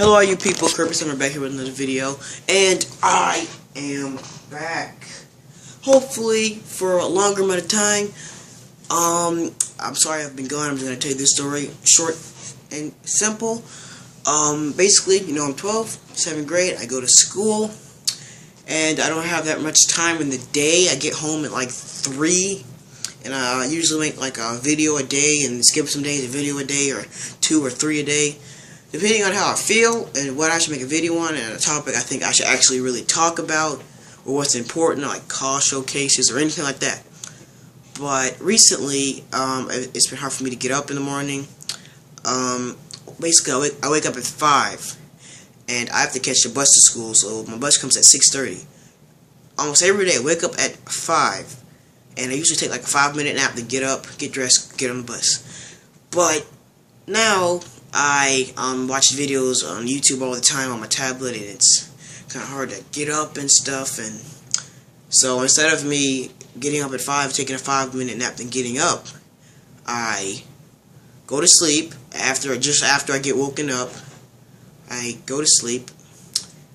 Hello all you people, Kirby, I'm back here with another video, and I am back, hopefully, for a longer amount of time. I'm sorry I've been gone. I'm just going to tell you this story, short and simple. Basically, you know, I'm 12, 7th grade, I go to school, and I don't have that much time in the day. I get home at like 3, and I usually make like a video a day, and skip some days, a video a day, or 2 or 3 a day. Depending on how I feel and what I should make a video on and a topic I think I should actually really talk about or what's important, like call showcases or anything like that. But recently, it's been hard for me to get up in the morning. Basically, I wake up at 5 and I have to catch the bus to school, so my bus comes at 6:30. Almost every day I wake up at 5 and I usually take like a 5-minute nap to get up, get dressed, get on the bus. But now I watch videos on YouTube all the time on my tablet, and it's kind of hard to get up and stuff. And so instead of me getting up at 5, taking a 5-minute nap, and getting up, I go to sleep. Just after I get woken up, I go to sleep,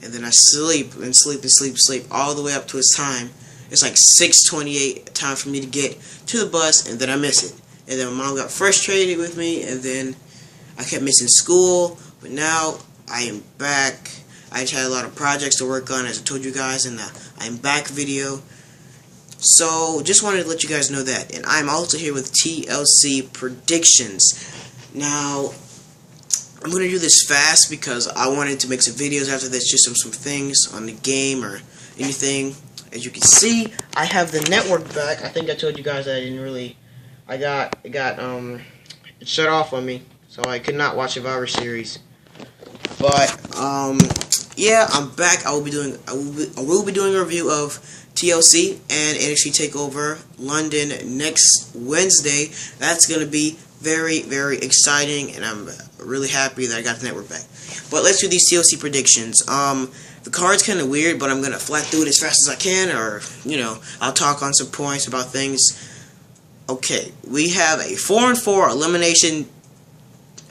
and then I sleep and sleep and sleep and sleep all the way up to its time. It's like 6:28, time for me to get to the bus, and then I miss it. And then my mom got frustrated with me, and then I kept missing school, but now I am back. I just had a lot of projects to work on, as I told you guys in the I'm back video. So, just wanted to let you guys know that. And I'm also here with TLC Predictions. Now, I'm going to do this fast because I wanted to make some videos after this, just some things on the game or anything. As you can see, I have the network back. I think I told you guys that I didn't really... it shut off on me, so I could not watch a virus series. But yeah, I'm back. I will be doing a review of TLC and NXT Takeover London next Wednesday. That's gonna be very, very exciting, and I'm really happy that I got the network back. But let's do these TLC predictions. The card's kind of weird, but I'm gonna flat through it as fast as I can, or you know, I'll talk on some points about things. Okay, we have a 4-on-4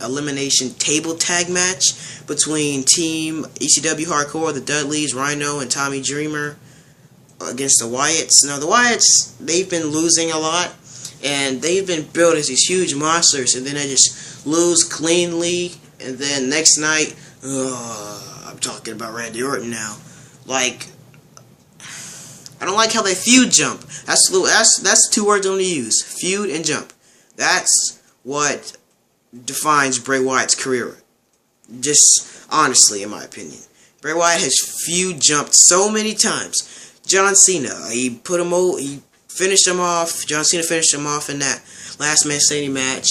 elimination table tag match between Team ECW Hardcore, the Dudleys, Rhino, and Tommy Dreamer against the Wyatts. Now, the Wyatts, they've been losing a lot, and they've been built as these huge monsters, and then they just lose cleanly, and then next night, I'm talking about Randy Orton now. Like, I don't like how they feud jump. That's 2 words I'm going to use. Feud and jump. That's what defines Bray Wyatt's career. Just honestly, in my opinion. Bray Wyatt has feud jumped so many times. John Cena, he finished him off. John Cena finished him off in that last man standing match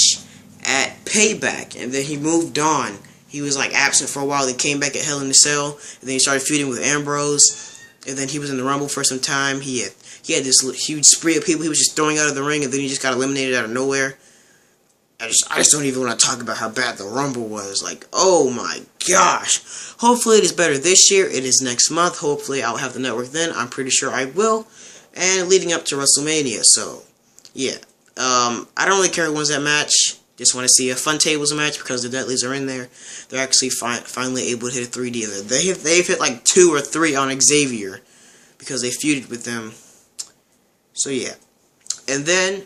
at Payback, and then he moved on. He was like absent for a while, then came back at Hell in a Cell, and then he started feuding with Ambrose. And then he was in the Rumble for some time. He had this huge spree of people he was just throwing out of the ring, and then he just got eliminated out of nowhere. I just don't even want to talk about how bad the Rumble was. Like, oh my gosh. Hopefully it is better this year. It is next month. Hopefully I'll have the network then. I'm pretty sure I will. And leading up to WrestleMania. So, yeah. I don't really care who wins that match. Just want to see a fun tables match because the Dudleys are in there. They're actually finally able to hit a 3D. They've hit like 2 or 3 on Xavier because they feuded with them. So yeah. And then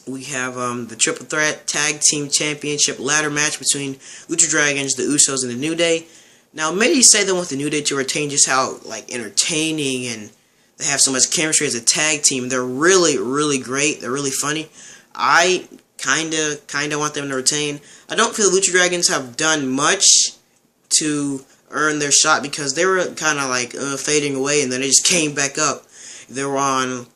we have the Triple Threat Tag Team Championship ladder match between Lucha Dragons, the Usos, and the New Day. Now, many say they want the New Day to retain just how like entertaining and they have so much chemistry as a tag team. They're really, really great. They're really funny. I kinda want them to retain. I don't feel the Lucha Dragons have done much to earn their shot because they were kind of like fading away, and then they just came back up. They were on,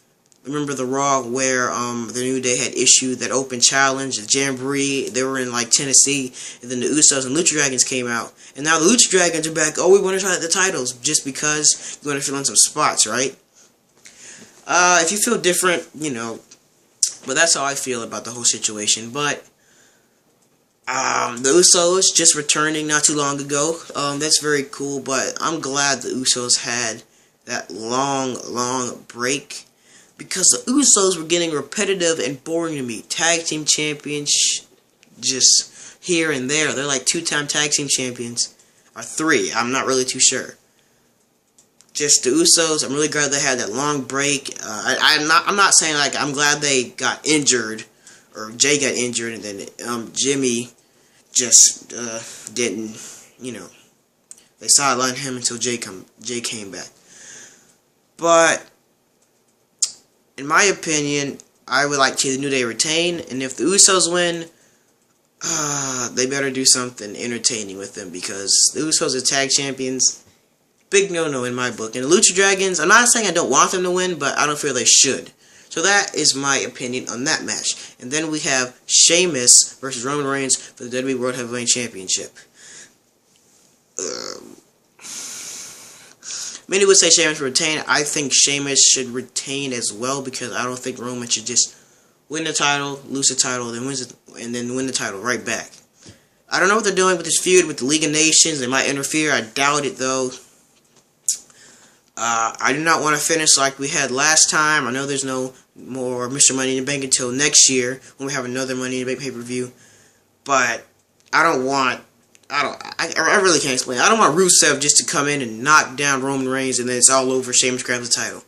remember the Raw where the New Day had issued that open challenge, the Jamboree. They were in like Tennessee, and then the Usos and Lucha Dragons came out, and now the Lucha Dragons are back. Oh, we want to try the titles just because you want to fill in some spots, right? If you feel different, you know. But that's how I feel about the whole situation. But the Usos just returning not too long ago. That's very cool. But I'm glad the Usos had that long break, because the Usos were getting repetitive and boring to me. Tag team champions, just here and there. They're like 2-time tag team champions. or 3. I'm not really too sure. Just the Usos. I'm really glad they had that long break. I'm not saying like I'm glad they got injured or Jay got injured and then Jimmy just didn't, you know, they sidelined him until Jay came back. But in my opinion, I would like to see the New Day retain, and if the Usos win, they better do something entertaining with them, because the Usos are tag champions. Big no-no in my book. And the Lucha Dragons, I'm not saying I don't want them to win, but I don't feel they should. So that is my opinion on that match. And then we have Sheamus versus Roman Reigns for the WWE World Heavyweight Championship. Many would say Sheamus should retain. I think Sheamus should retain as well, because I don't think Roman should just win the title, lose the title, and then win the title right back. I don't know what they're doing with this feud with the League of Nations. They might interfere. I doubt it, though. I do not want to finish like we had last time. I know there's no more Mr. Money in the Bank until next year when we have another Money in the Bank pay-per-view. But I really can't explain. I don't want Rusev just to come in and knock down Roman Reigns and then it's all over. Sheamus grabs the title.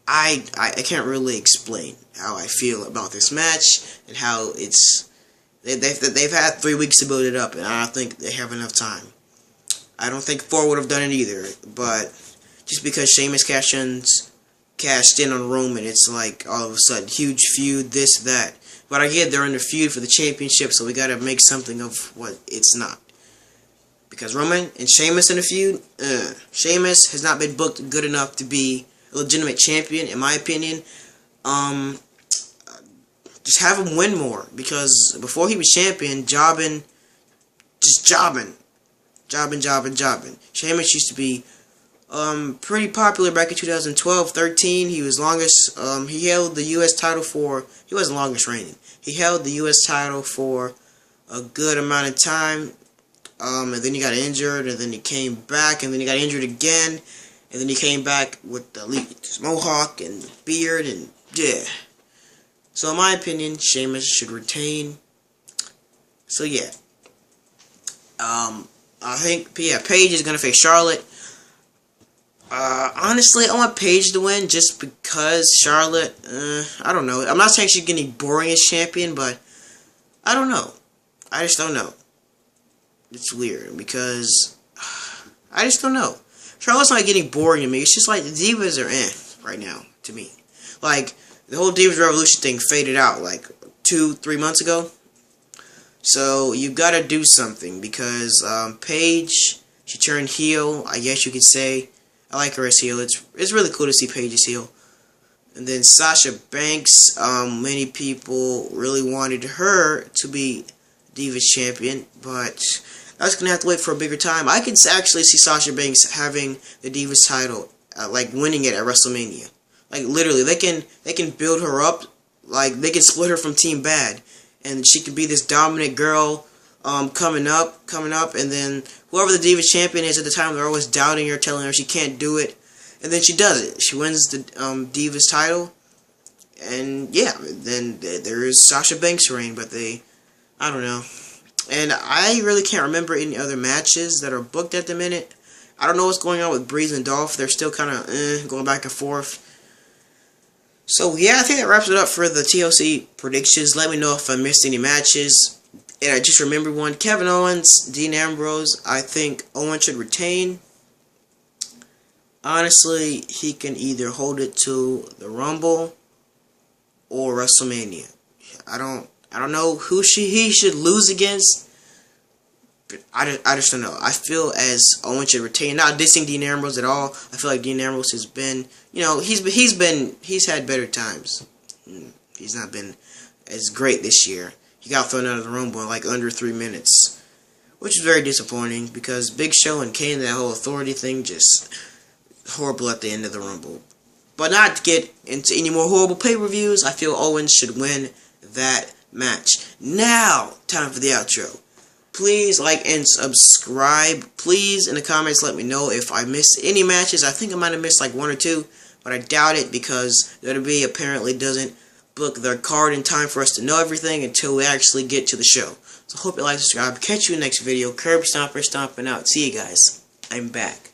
I can't really explain how I feel about this match and how it's. They've had 3 weeks to build it up, and I don't think they have enough time. I don't think 4 would have done it either, but just because Sheamus cashed in on Roman, it's like all of a sudden huge feud, this, that. But I get they're in the feud for the championship, so we gotta make something of what it's not. Because Roman and Sheamus in the feud, Sheamus has not been booked good enough to be a legitimate champion, in my opinion. Just have him win more, because before he was champion, jobbing. Sheamus used to be pretty popular back in 2012-13. He was longest. He held the U.S. title for. He wasn't longest reigning. He held the U.S. title for a good amount of time. And then he got injured, and then he came back, and then he got injured again, and then he came back with the mohawk and the beard, and yeah. So in my opinion, Sheamus should retain. So yeah. I think, Paige is going to face Charlotte. Honestly, I want Paige to win just because Charlotte, I don't know. I'm not saying she's getting boring as champion, but I don't know. I just don't know. It's weird because I just don't know. Charlotte's not getting boring to me. It's just like the Divas are right now to me. Like, the whole Divas Revolution thing faded out like 2-3 months ago. So you gotta do something because Paige, she turned heel, I guess you could say. I like her as heel. It's really cool to see Paige as heel. And then Sasha Banks, many people really wanted her to be Divas champion, but that's gonna have to wait for a bigger time. I can actually see Sasha Banks having the Divas title, like winning it at WrestleMania. Like literally, they can build her up, like they can split her from Team Bad. And she could be this dominant girl coming up, and then whoever the Divas champion is at the time, they're always doubting her, telling her she can't do it, and then she does it. She wins the Divas title, and yeah, then there is Sasha Banks' reign, but I don't know. And I really can't remember any other matches that are booked at the minute. I don't know what's going on with Breeze and Dolph. They're still kind of going back and forth. So, yeah, I think that wraps it up for the TLC predictions. Let me know if I missed any matches. And I just remembered one. Kevin Owens, Dean Ambrose. I think Owens should retain. Honestly, he can either hold it to the Rumble or WrestleMania. I don't know who he should lose against. But I just don't know. I feel as Owens should retain. Not dissing Dean Ambrose at all. I feel like Dean Ambrose has been, he's had better times. He's not been as great this year. He got thrown out of the Rumble in like under 3 minutes, which is very disappointing because Big Show and Kane, that whole authority thing, just horrible at the end of the Rumble. But not to get into any more horrible pay-per-views, I feel Owens should win that match. Now, time for the outro. Please like and subscribe. Please, in the comments, let me know if I missed any matches. I think I might have missed like 1 or 2, but I doubt it because WWE apparently doesn't book their card in time for us to know everything until we actually get to the show. So hope you like, subscribe. Catch you in the next video. Curb Stomper stomping out. See you guys. I'm back.